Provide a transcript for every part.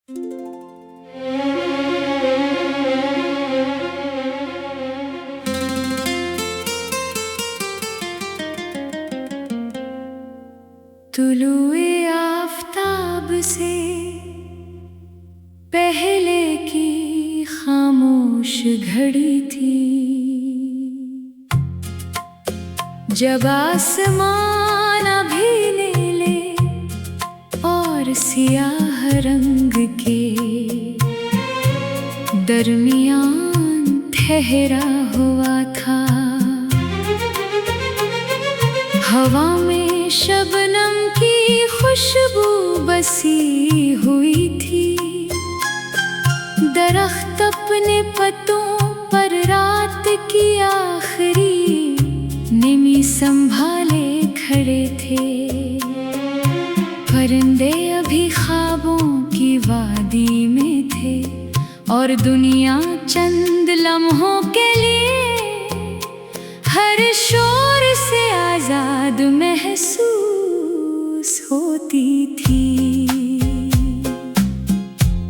तुलुए आफ़ताब से पहले की खामोश घड़ी थी, जब आसमान अभी नीले और सियाह रंग के दरमियान ठहरा हुआ था। हवा में शबनम की खुशबू बसी हुई थी, दरख्त अपने पत्तों पर रात की आखिरी निमी संभाले खड़े थे। परिंदे अभी ख्वाबों की वादी में थे और दुनिया चंद लम्हों के लिए हर शोर से आजाद महसूस होती थी।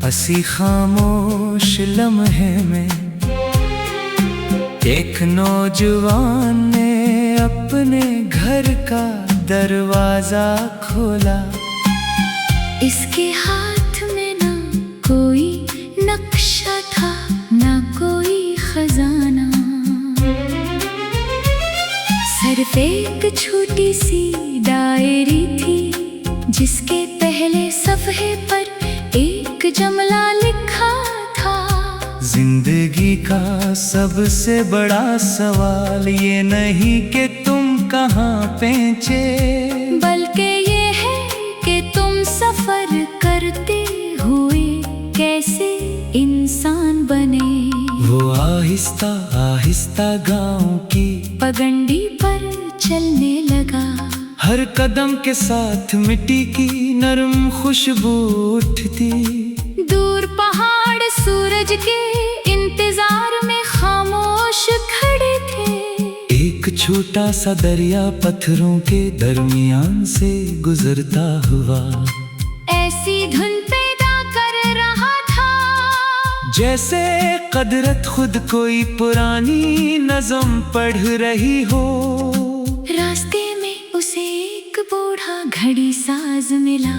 असी खामोश लम्हे में एक नौजवान ने अपने घर का दरवाजा खोला। इसके हाथ में ना कोई नक्शा था, ना कोई खजाना, सिर्फ एक छोटी सी डायरी थी जिसके पहले सफ़े पर एक जुमला लिखा था। जिंदगी का सबसे बड़ा सवाल ये नहीं कि तुम कहाँ पहुँचे, बल्कि ये है कि तुम सफर करते हुए कैसे इंसान बने। वो आहिस्ता आहिस्ता गाँव की पगडंडी पर चलने लगा। हर कदम के साथ मिट्टी की नरम खुशबू उठती। दूर पहाड़ सूरज के इंतजार में खामोश खड़े थे। एक छोटा सा दरिया पत्थरों के दरमियान से गुजरता हुआ ऐसी धुन पैदा कर रहा था जैसे कुदरत खुद कोई पुरानी नज़म पढ़ रही हो। रास्ते में उसे एक बूढ़ा घड़ी साज मिला।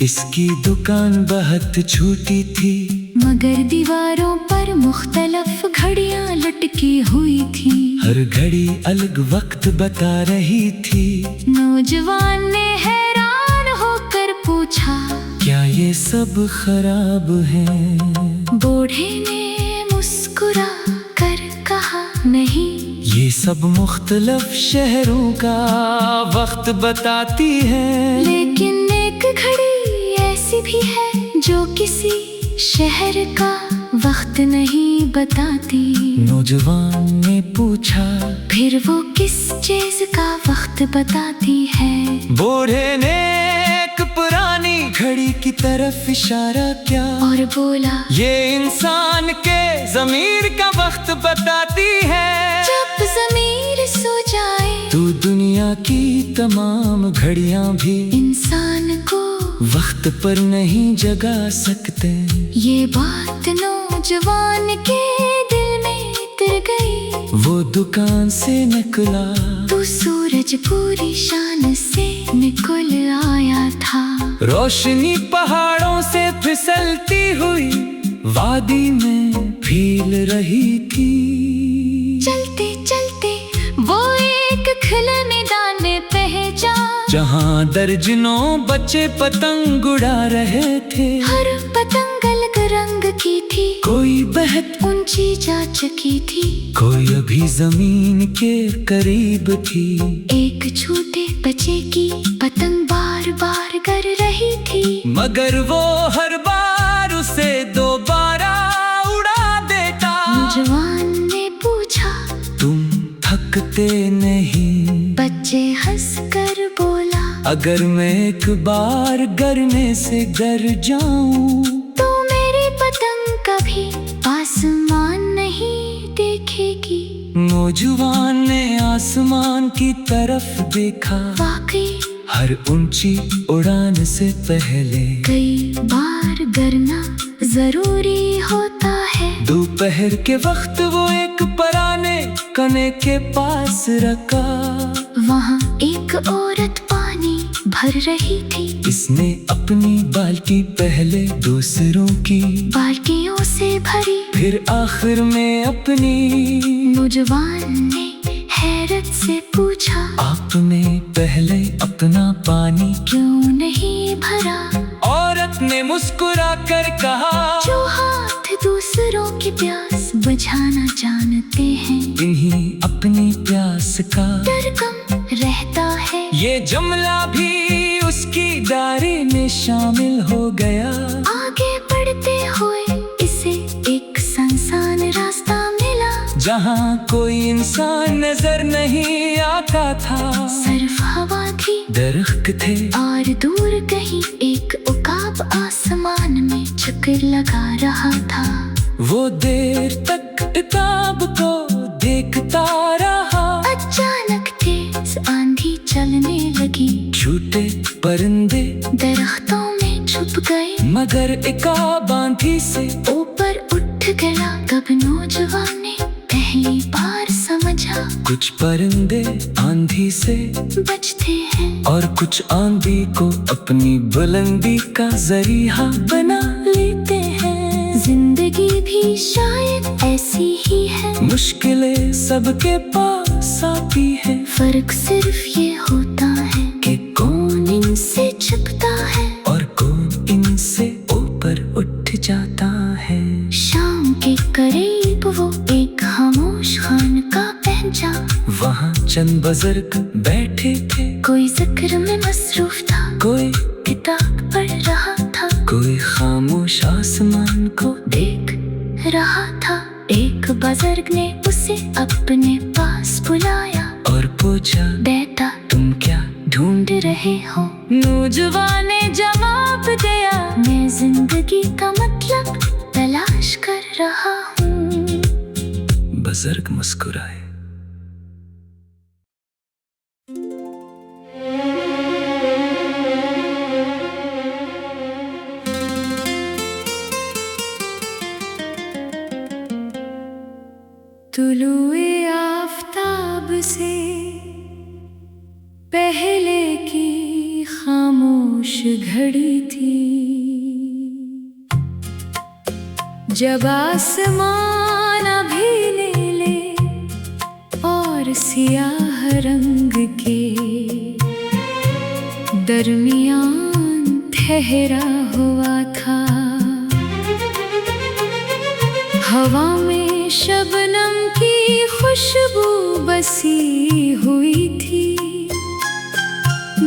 इसकी दुकान बहुत छोटी थी, मगर दीवारों पर मुख्तलिफ घड़ियां लटकी हुई थी। हर घड़ी अलग वक्त बता रही थी। नौजवान ने हैरान होकर पूछा, क्या ये सब खराब है? बूढ़े ने मुस्कुरा कर कहा, नहीं, ये सब मुख्तलिफ शहरों का वक्त बताती है। लेकिन एक घड़ी ऐसी भी है जो किसी शहर का वक्त नहीं बताती। नौजवान ने पूछा, फिर वो किस चीज का वक्त बताती है? बूढ़े ने एक पुरानी घड़ी की तरफ इशारा किया और बोला, ये इंसान के ज़मीर का वक्त बताती है। जब ज़मीर सो जाए तो दुनिया की तमाम घड़ियां भी इंसान को वक्त पर नहीं जगा सकते। ये बात नौजवान के दिल में उतर गई। वो दुकान से निकला तो सूरज पूरी शान से निकल आया था। रोशनी पहाड़ों से फिसलती हुई वादी में फैल रही थी। चलते चलते वो एक खुले मैदान में पहुंचा, जहाँ दर्जनों बच्चे पतंग उड़ा रहे थे। हर पतंग अलग रंग की थी, कोई बहुत ऊंची जा चुकी थी, कोई अभी जमीन के करीब थी। एक छोटे बच्चे की पतंग बार बार कर रही थी, मगर वो हर बार उसे दोबारा उड़ा देता। नौजवान ने पूछा, तुम थकते नहीं? बच्चे हंसकर बोला, अगर मैं एक बार गिरने से गिर जाऊं तो मेरी पतंग कभी आसमान नहीं देखेगी। नौजवान ने आसमान की तरफ देखा। वाकई हर ऊंची उड़ान से पहले कई बार गिरना जरूरी होता है। दोपहर के वक्त वो एक पुराने कने के पास रखा। वहाँ एक औरत पानी भर रही थी। इसने अपनी बाल्टी पहले दूसरों की बाल्टियों से भरी, फिर आखिर में अपनी। नौजवान ने हैरत से पूछा, आपने पहले अपना पानी क्यों नहीं भरा? औरत ने मुस्कुरा कर कहा, जो हाथ दूसरों की प्यास बुझाना जानते हैं, इन्हीं अपनी प्यास का डर कम रहता है। ये जुमला भी उसकी डायरी में शामिल हो गया। आगे बढ़ते हुए इसे एक सुनसान रास्ता मिला, जहाँ कोई इंसान नजर नहीं आता था। सिर्फ हवा थी, दरख्त थे और दूर कहीं एक उकाब आसमान में चक्कर लगा रहा था। वो देर तक किताब को देखता रहा। अचानक तेज आंधी चलने लगी। छोटे परिंदे दरख्तों में छुप गए, मगर एक आंधी से ऊपर उठ गया। तब नौजवान ने पहली बार समझा, कुछ परिंदे आंधी से बचते हैं और कुछ आंधी को अपनी बुलंदी का जरिया बना लेते हैं। जिंदगी भी शायद ऐसी ही है, मुश्किलें सबके पास आती है। फर्क सिर्फ ये होता है कि कौन इनसे छिपता है और कौन इनसे ऊपर उठ जाता है। शाम के करीब वो एक खामोश खानका पहुंचा। वहाँ चंद बुजुर्ग बैठे थे। कोई जिक्र में मसरूफ था, कोई किताब पढ़ रहा था, कोई खामोश आसमान को देख रहा था। एक बुजुर्ग ने उसे अपने पास बुलाया और पूछा, बेटा तुम क्या ढूंढ रहे हो? नौजवान ने जवाब दिया, मैं जिंदगी का मतलब तलाश कर रहा हूँ। बुजुर्ग मुस्कुराए। तुलुए आफताब से पहले की खामोश घड़ी थी, जब आसमान अभी नीले और सियाह रंग के दरमियान ठहरा हुआ था। हवा में शबनम की खुशबू बसी हुई थी।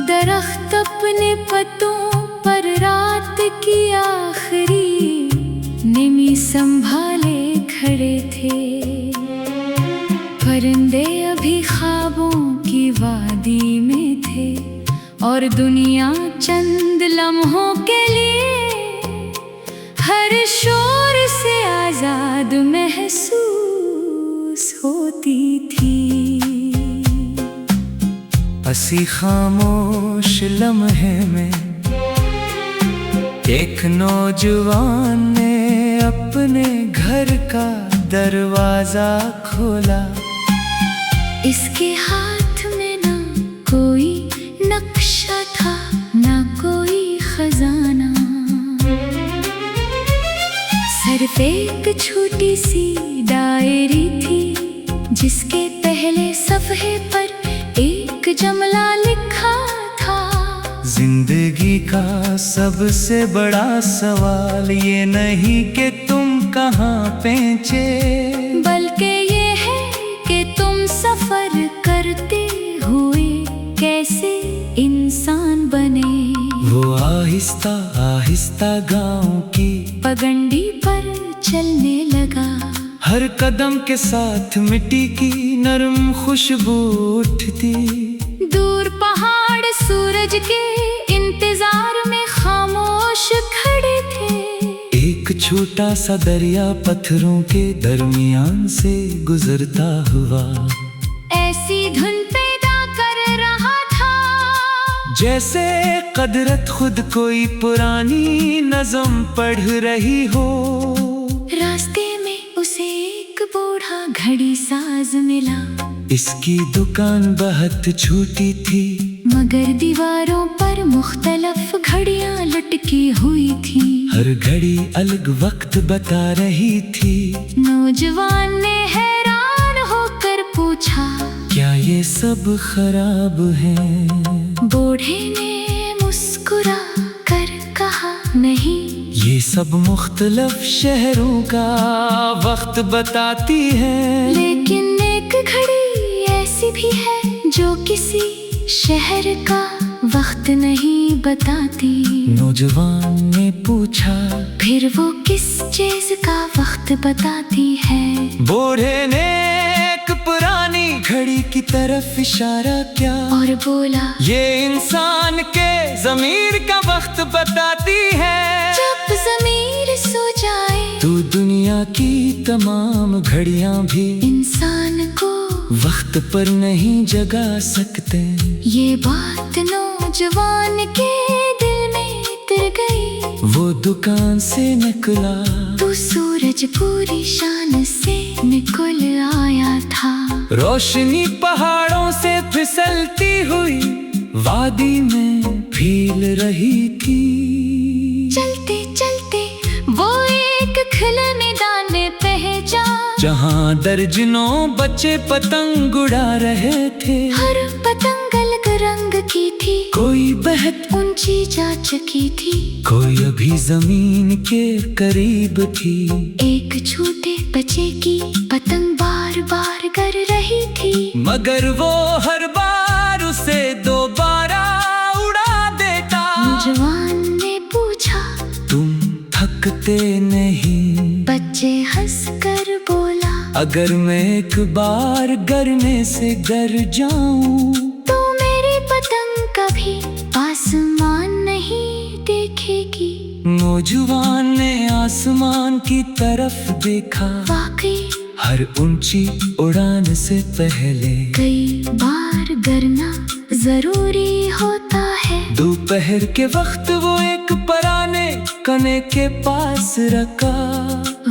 दरख्त अपने पत्तों पर रात की आखिरी निमी संभाले खड़े थे। परिंदे अभी ख्वाबों की वादी में थे और दुनिया चंद लम्हों के लिए हर शोर से आजाद महसूस होती थी। हंसी खामोश लम्हे में एक नौजवान ने अपने घर का दरवाजा खोला। इसके हाथ में ना कोई नक्शा था, ना कोई खजाना, सिर्फ एक छोटी सी डायरी थी जिसके पहले सफ़े पर एक जुमला लिखा था। जिंदगी का सबसे बड़ा सवाल ये नहीं कि तुम कहाँ पहुँचे, बल्कि ये है कि तुम सफर करते हुए कैसे इंसान बने। वो आहिस्ता आहिस्ता गांव की पगडंडी पर चलने लगा। हर कदम के साथ मिट्टी की नरम खुशबू उठती। दूर पहाड़ सूरज के इंतजार में खामोश खड़े थे। एक छोटा सा दरिया पत्थरों के दरमियान से गुजरता हुआ ऐसी धुन पैदा कर रहा था जैसे कदरत खुद कोई पुरानी नज़म पढ़ रही हो। रास्ते में उसे एक बूढ़ा घड़ी साज मिला। इसकी दुकान बहुत छोटी थी, मगर दीवारों पर मुख्तलिफ घड़ियां लटकी हुई थी। हर घड़ी अलग वक्त बता रही थी। नौजवान ने हैरान होकर पूछा, क्या ये सब खराब है? बूढ़े ने मुस्कुरा कर कहा, नहीं, ये सब मुख्तलिफ शहरों का वक्त बताती है। लेकिन एक घड़ी ऐसी भी है जो किसी शहर का वक्त नहीं बताती। नौजवान ने पूछा, फिर वो किस चीज का वक्त बताती है? बूढ़े ने एक पुरानी घड़ी की तरफ इशारा किया और बोला, ये इंसान के ज़मीर का वक्त बताती है। जब ज़मीर सो जाए तो दुनिया की तमाम घड़ियां भी इंसान को वक्त पर नहीं जगा सकते। ये बात नौजवान के दिल में उतर गई। वो दुकान से निकला तो सूरज पूरी शान से निकल आया था। रोशनी पहाड़ों से फिसलती हुई वादी में फैल रही थी। चलते चलते वो एक खुले मैदान में पहुंचा, जहाँ दर्जनों बच्चे पतंग उड़ा रहे थे। हर पतंग अलग रंग की थी, कोई बहुत ऊंची जा चुकी थी, कोई अभी जमीन के करीब थी। एक छोटे बच्चे की पतंग बार बार कर रही थी, मगर वो हर बार उसे दोबारा उड़ा देता। नौजवान ने पूछा, तुम थकते नहीं? बच्चे हंसकर बोला, अगर मैं एक बार गिरने से डर जाऊं तो मेरी पतंग कभी आसमान नहीं देखेगी। नौजवान ने आसमान की तरफ देखा। वाकई हर ऊंची उड़ान से पहले कई बार गिरना जरूरी होता है। दोपहर के वक्त वो एक पुराने कने के पास रखा।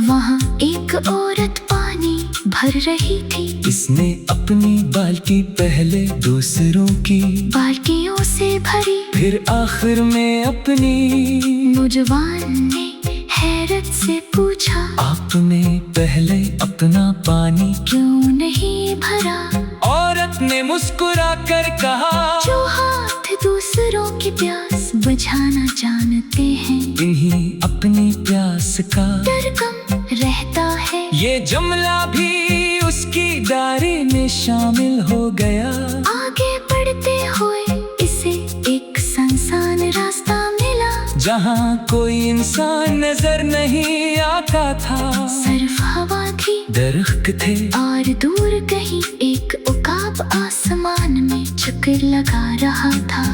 वहाँ एक औरत पानी भर रही थी। इसने अपनी बाल्टी पहले दूसरों की बाल्टियों से भरी, फिर आखिर में अपनी। नौजवान ने हैरत से पूछा, आपने पहले अपना पानी क्यों नहीं भरा? औरत ने मुस्कुरा कर कहा, जो हाथ दूसरों की प्यास बुझाना जानते हैं, इन्हीं अपनी प्यास का डर कम रहता है। ये जुमला भी उसकी डायरी में शामिल हो गया। आगे बढ़ते हुए इसे एक सुनसान रास्ता मिला, जहाँ कोई इंसान नजर नहीं आता था। सिर्फ हवा थी, दरख्त थे और दूर कहीं एक उकाब आसमान में चक्कर लगा रहा था।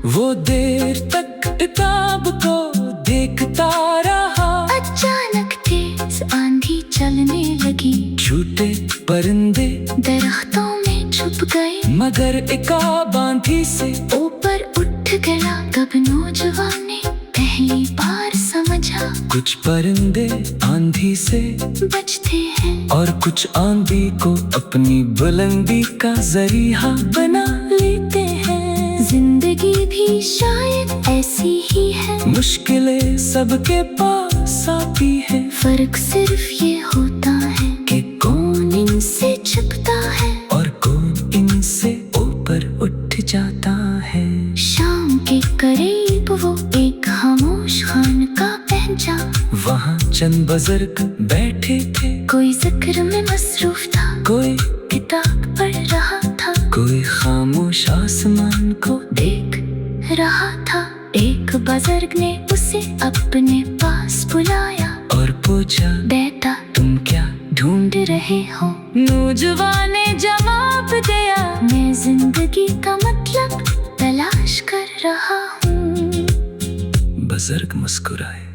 वो देर तक किताब को देखता रहा। अचानक तेज आंधी चलने लगी, छोटे परिंदे दरख्तों में छुप गए, मगर एक आंधी से ऊपर उठ गया। तब नौजवान ने पहली बार समझा, कुछ परिंदे आंधी से बचते हैं और कुछ आंधी को अपनी बुलंदी का जरिया बना लेते हैं। जिंदगी भी शायद ऐसी ही है, मुश्किलें सबके पास आती है। फर्क सिर्फ ये होता है कि कौन इनसे छुपता है और कौन इनसे ऊपर उठ जाता है। शाम के करीब वो एक खामोश खानका पहुंचा। वहाँ चंद बुजुर्ग बैठे थे। कोई जिक्र में मसरूफ था, कोई किताब पढ़ रहा था, कोई खामोश आसमान को देख रहा था। एक बुजुर्ग ने उसे अपने पास बुलाया और पूछा, बेटा तुम क्या ढूंढ रहे हो? नौजवान ने जवाब दिया, मैं जिंदगी का मतलब तलाश कर रहा हूँ। बुजुर्ग मुस्कुराए।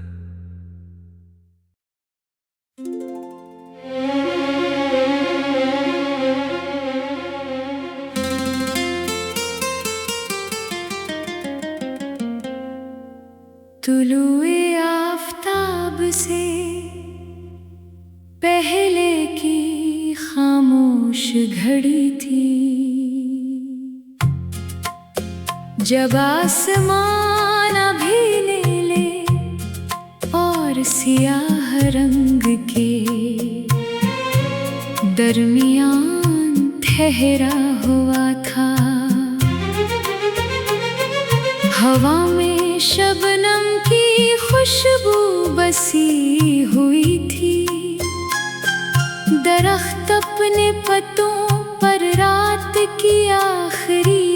घड़ी थी। जब आसमान अभी नीले और सियाह रंग के दरमियान ठहरा हुआ था, हवा में शबनम की खुशबू बसी हुई थी। दरख्त अपने पत्तों पर रात की आखिरी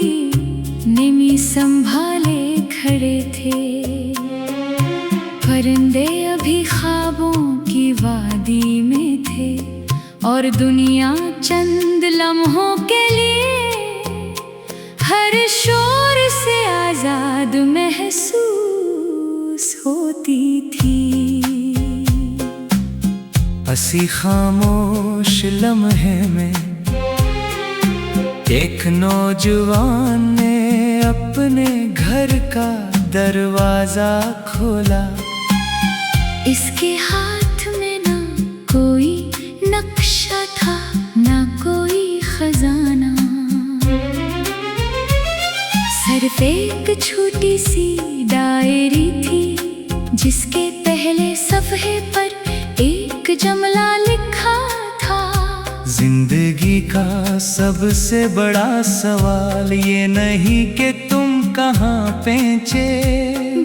निमी संभाले खड़े थे। परिंदे अभी ख्वाबों की वादी में थे और दुनिया चंद लम्हों के लिए हर शोर से आजाद महसूस होती थी। हंसी खामोश लम्हे में एक नौजवान ने अपने घर का दरवाजा खोला। इसके हाथ में ना कोई नक्शा था, ना कोई खजाना, सिर्फ एक छोटी सी डायरी थी जिसके पहले सफ़े पर एक जुमला लिखा था। जिंदगी का सबसे बड़ा सवाल ये नहीं कि तुम कहाँ पहुँचे,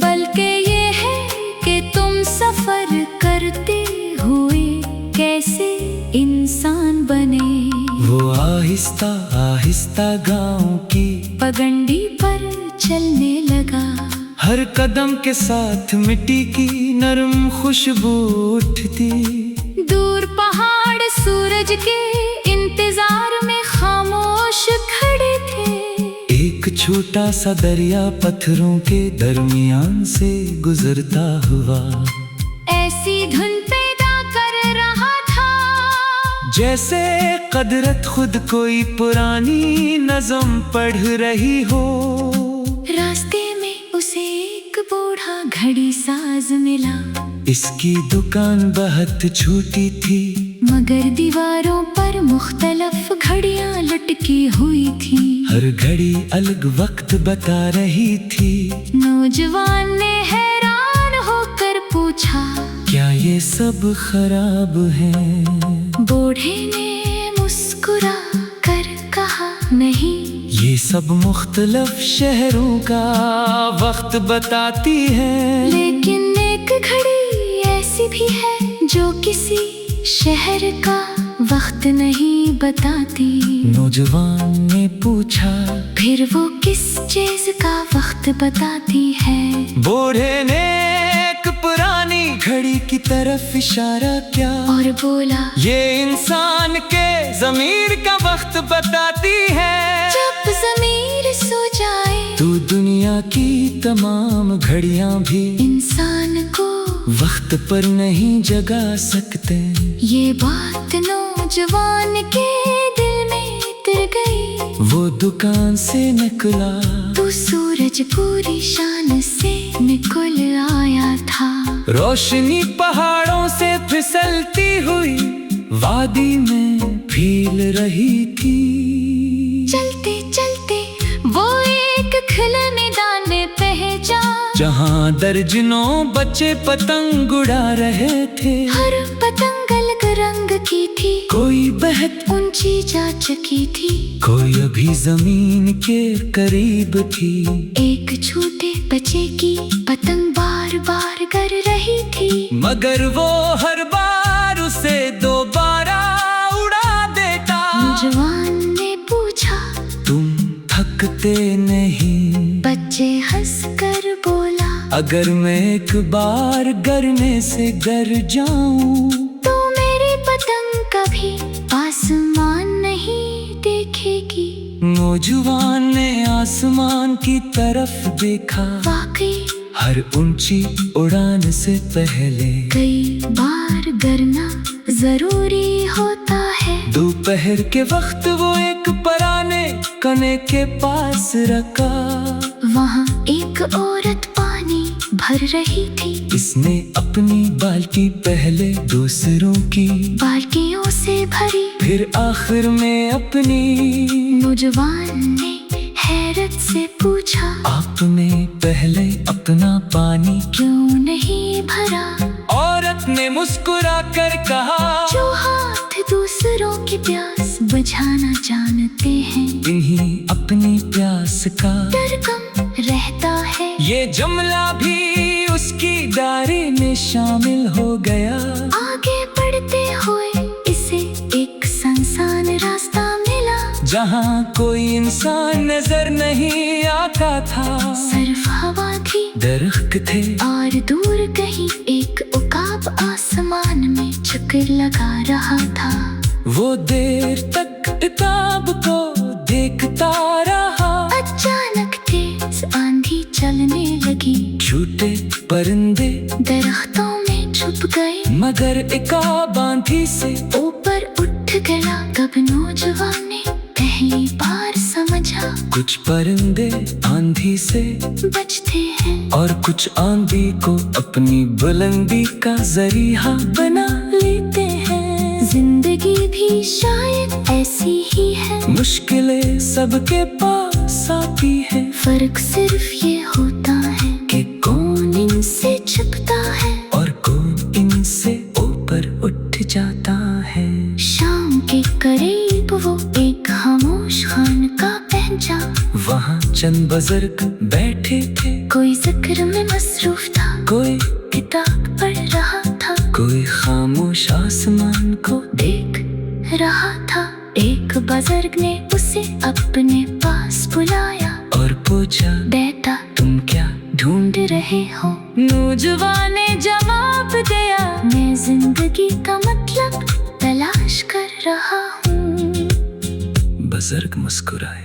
बल्कि ये है कि तुम सफर करते हुए कैसे इंसान बने। वो आहिस्ता आहिस्ता गाँव की पगडंडी पर चलने लगा। हर कदम के साथ मिट्टी की नरम खुशबू उठती। दूर पहाड़ सूरज के इंतजार में खामोश खड़े थे। एक छोटा सा दरिया पत्थरों के दरमियान से गुजरता हुआ ऐसी धुन पैदा कर रहा था जैसे कुदरत खुद कोई पुरानी नज़म पढ़ रही हो। रास्ते में उसे एक बूढ़ा घड़ी साज मिला। इसकी दुकान बहुत छोटी थी मगर दीवारों पर मुख्तलिफ घड़ियां लटकी हुई थी। हर घड़ी अलग वक्त बता रही थी। नौजवान ने हैरान होकर पूछा, क्या ये सब खराब है? बूढ़े ने मुस्कुरा कर कहा, नहीं, ये सब मुख्तलिफ शहरों का वक्त बताती है। लेकिन एक घड़ी ऐसी भी है जो किसी शहर का वक्त नहीं बताती। नौजवान ने पूछा, फिर वो किस चीज का वक्त बताती है? बूढ़े ने एक पुरानी घड़ी की तरफ इशारा किया और बोला, ये इंसान के ज़मीर का वक्त बताती है। जब ज़मीर सो जाए तो दुनिया की तमाम घड़ियां भी इंसान को वक्त पर नहीं जगा सकते। ये बात नौजवान के दिल में उतर गई। वो दुकान से निकला तो सूरज पूरी शान से निकल आया था। रोशनी पहाड़ों से फिसलती हुई वादी में फैल रही थी। चलते चलते वो एक खुले मैदान में पहुंचा जहाँ दर्जनों बच्चे पतंग उड़ा रहे थे। हर पतंग अलग रंग की थी, कोई बहुत ऊंची जा चुकी थी, कोई अभी जमीन के करीब थी। एक छोटे बच्चे की पतंग बार बार गिर रही थी, मगर वो हर बार उसे दोबारा उड़ा देता। नौजवान ने पूछा, तुम थकते नहीं? बच्चे हंसकर बोला, अगर मैं एक बार गिरने से गिर जाऊं तो मेरी पतंग कभी आसमान नहीं देखेगी। नौजवान ने आसमान की तरफ देखा। वाकई हर ऊंची उड़ान से पहले कई बार गिरना जरूरी होता है। दोपहर के वक्त वो एक पुराने कने के पास रखा। वहाँ एक औरत पानी भर रही थी। इसने अपनी बाल्टी पहले दूसरों की बाल्टियों से भरी। फिर आखिर में अपनी नौजवान ने हैरत से पूछा, आपने पहले अपना पानी क्यों नहीं भरा? औरत ने मुस्कुरा कर कहा, जो हाथ दूसरों की प्यास बुझाना जानते हैं, इन्हीं अपनी प्यास का डर कम रहता है। ये जुमला भी उसकी डायरी में शामिल हो गया। आगे बढ़ते हुए इसे एक सुनसान रास्ता मिला, जहाँ कोई इंसान नजर नहीं आता था। सिर्फ हवा थी, दरख्त थे और दूर कहीं एक उकाब आसमान में चक्कर लगा रहा था। वो देर तक किताब को देखता रहा। अचानक तेज आंधी चलने लगी, छोटे परिंदे दरख्तों में छुप गए, मगर एक आंधी से ऊपर उठ गया। तब नौजवान ने पहली बार समझा, कुछ परिंदे आंधी से बचते हैं और कुछ आंधी को अपनी बुलंदी का जरिया बना लेते हैं। जिंदगी भी शायद ऐसी ही है, मुश्किलें सबके पास आती है। फर्क सिर्फ ये होता है कि कौन इनसे छिपता है और कौन इनसे ऊपर उठ जाता है। शाम के करीब वो एक खामोश खानका पहुंचा। वहाँ चंद बुजुर्ग बैठे थे, कोई जिक्र में मसरूफ था, कोई किताब पढ़ रहा था, कोई खामोश आसमान को देख रहा था। एक बुजुर्ग ने उसे अपने पास बुलाया और पूछा, बेटा तुम क्या ढूंढ रहे हो? नौजवान ने जवाब दिया, मैं जिंदगी का मतलब तलाश कर रहा हूँ। बुजुर्ग मुस्कुराए।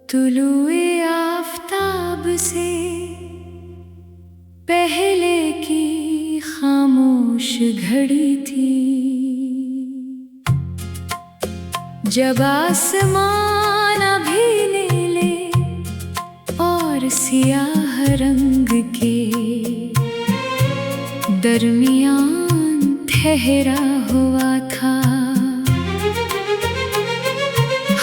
तुलुए आफताब से पहले की खामोश घड़ी थी, जब आसमान अभी नीले और सियाह रंग के दरमियान ठहरा हुआ था।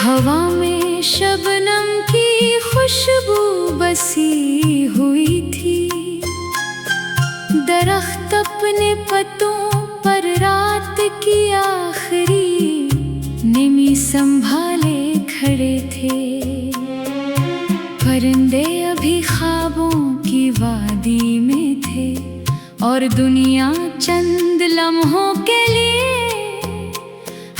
हवा में शबनम की खुशबू बसी हुई थी। दरख्त अपने पत्तों पर रात की आखिरी निमी संभाले खड़े थे। परिंदे अभी ख्वाबों की वादी में थे और दुनिया चंद लम्हों के लिए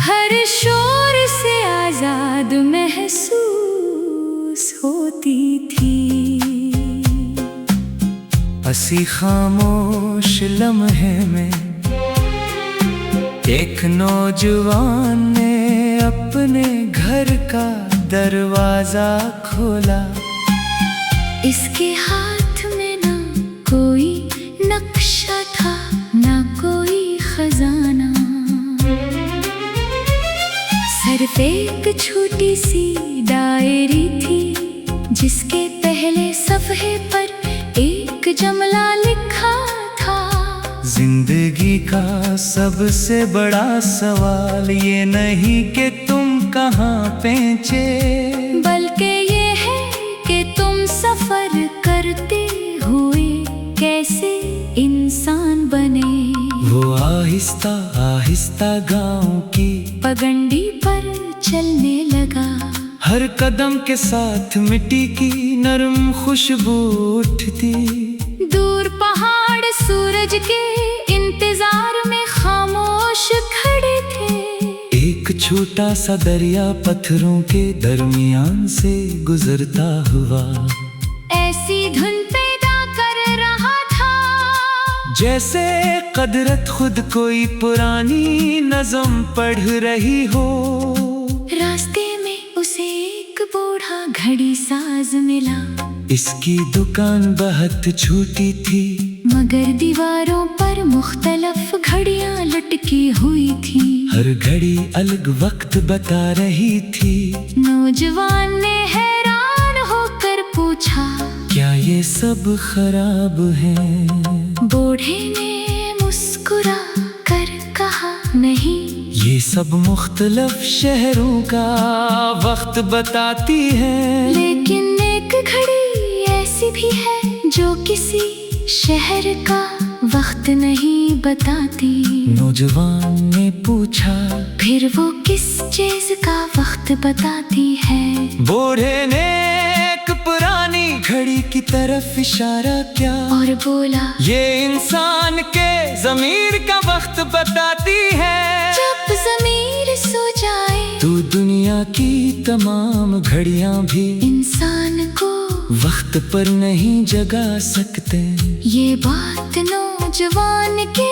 हर शोर से आजाद महसूस होती थी। हंसी खामोश लम्हे में एक नौजवान ने अपने घर का दरवाजा खोला। इसके हाथ में ना कोई नक्शा था, ना कोई खजाना, सिर्फ एक छोटी सी डायरी थी, जिसके पहले सफ़े पर एक जुमला लिखा था। जिंदगी का सबसे बड़ा सवाल ये नहीं कि तुम कहाँ पहुँचे, बल्कि ये है कि तुम सफर करते हुए कैसे इंसान बने। वो आहिस्ता आहिस्ता गाँव की पगडंडी पर चलने लगा। हर कदम के साथ मिट्टी की नरम खुशबू उठती। दूर पहाड़ सूरज के इंतजार में खामोश खड़े थे। एक छोटा सा दरिया पत्थरों के दरमियान से गुजरता हुआ ऐसी धुन पैदा कर रहा था, जैसे कुदरत खुद कोई पुरानी नज़म पढ़ रही हो। रास्ते में उसे एक बूढ़ा घड़ी साज मिला। इसकी दुकान बहुत छोटी थी, मगर दीवारों पर मुख्तलिफ घड़ियां लटकी हुई थी। हर घड़ी अलग वक्त बता रही थी। नौजवान ने हैरान होकर पूछा, क्या ये सब खराब है? बूढ़े ने मुस्कुरा कर कहा, नहीं, ये सब मुख्तलिफ शहरों का वक्त बताती है। लेकिन एक घड़ी ऐसी भी है जो किसी शहर का वक्त नहीं बताती। नौजवान ने पूछा, फिर वो किस चीज का वक्त बताती है? बूढ़े ने एक पुरानी घड़ी की तरफ इशारा किया और बोला, ये इंसान के ज़मीर का वक्त बताती है। जब ज़मीर सो जाए तो दुनिया की तमाम घड़ियां भी इंसान को वक्त पर नहीं जगा सकते। ये बात नौजवान के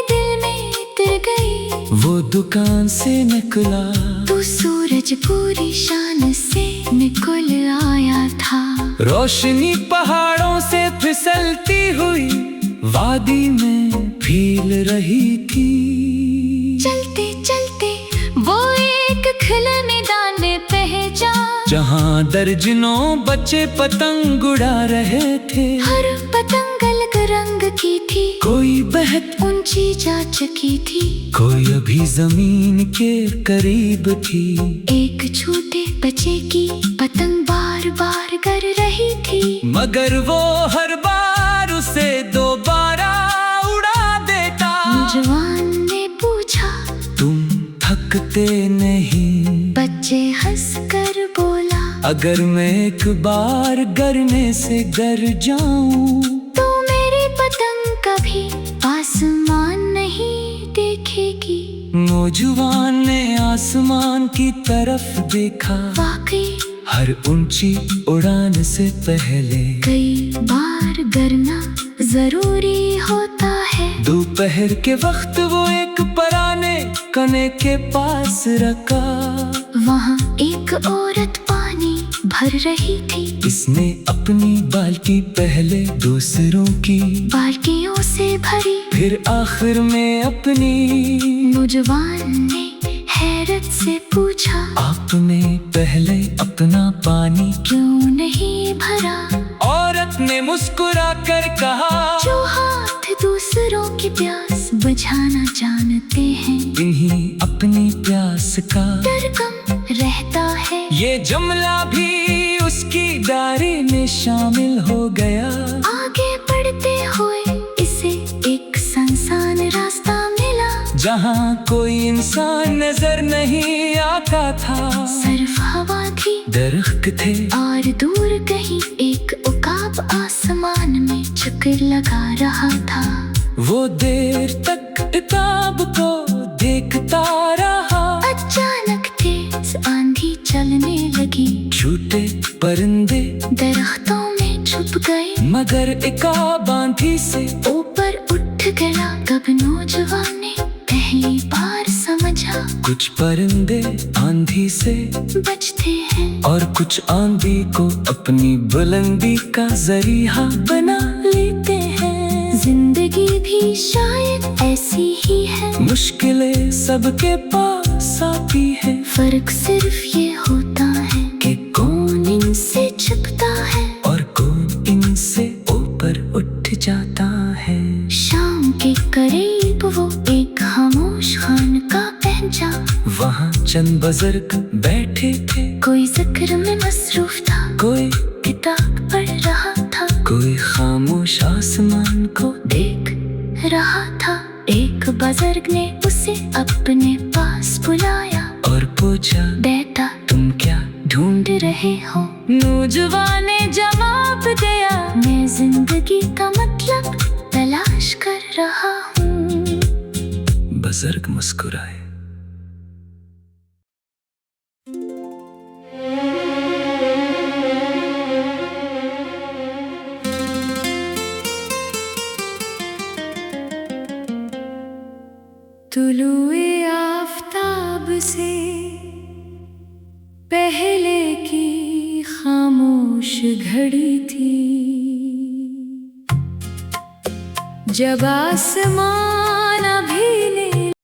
दिल में उतर गई। वो दुकान से निकला तो सूरज पूरी शान से निकल आया था। रोशनी पहाड़ों से फिसलती हुई वादी में फैल रही थी। चलते चलते वो एक खुले मैदान में पहुंचा, जहाँ दर्जनों बच्चे पतंग उड़ा रहे थे। हर पतंग अलग रंग की थी, कोई बहुत ऊंची जा चुकी थी, कोई अभी जमीन के करीब थी। एक छोटे बच्चे की पतंग बार बार गिर रही थी, मगर वो हर बार उसे दोबारा उड़ा देता। नौजवान ने पूछा, तुम थकते नहीं? बच्चे हंसकर बोला, अगर मैं एक बार गिरने से डर जाऊं तो मेरी पतंग कभी आसमान नहीं देखेगी। नौजवान ने आसमान की तरफ देखा। वाकई हर ऊंची उड़ान से पहले कई बार गिरना जरूरी होता है। दोपहर के वक्त वो एक पुराने कने के पास रखा। वहाँ एक औरत पानी भर रही थी, इसने अपनी बाल्टी पहले दूसरों की बाल्टियों से भरी, फिर आखिर में अपनी। नौजवान ने हैरत से पूछा, आपने पहले अपना पानी क्यों नहीं भरा? औरत ने मुस्कुरा कर कहा, जो हाथ दूसरों की प्यास बुझाना जानते हैं, इन्हीं अपनी प्यास का डर कम रहता है। ये जुमला भी उसकी डायरी में शामिल हो गया। आगे बढ़ते हुए इसे एक सुनसान रास्ता मिला, जहाँ कोई इंसान नजर नहीं आता था। सिर्फ हवा थी, दरख्त थे और दूर कहीं एक उकाब आसमान में चक्कर लगा रहा था। वो देर तक किताब को देखता रहा। अचानक तेज आंधी चलने लगी, छोटे परिंदे दरख्तों में छुप गए, मगर इकाब आंधी से ऊपर उठ गया। तब नौजवान ने पहली बार समझा, कुछ परिंदे आंधी से बचते हैं और कुछ आंधी को अपनी बुलंदी का जरिया बना लेते हैं। जिंदगी भी शायद ऐसी ही है, मुश्किलें सबके पास आती है। फर्क सिर्फ ये होता है कि कौन इनसे छिपता है और कौन इनसे ऊपर उठ जाता है। शाम के करीब वो एक खामोश खानका पहुंचा। वहाँ चंद बुजुर्ग बैठे थे, कोई जिक्र में मसरूफ था, कोई किताब पढ़ रहा था, कोई खामोश आसमान को देख रहा था। एक बुजुर्ग ने उसे अपने पास बुलाया और पूछा, बेटा तुम क्या ढूंढ रहे हो? नौजवान ने जवाब दिया, मैं जिंदगी का मतलब तलाश कर रहा हूँ। बुजुर्ग मुस्कुराए। तुलुए आफताब से पहले की खामोश घड़ी थी, जब आसमान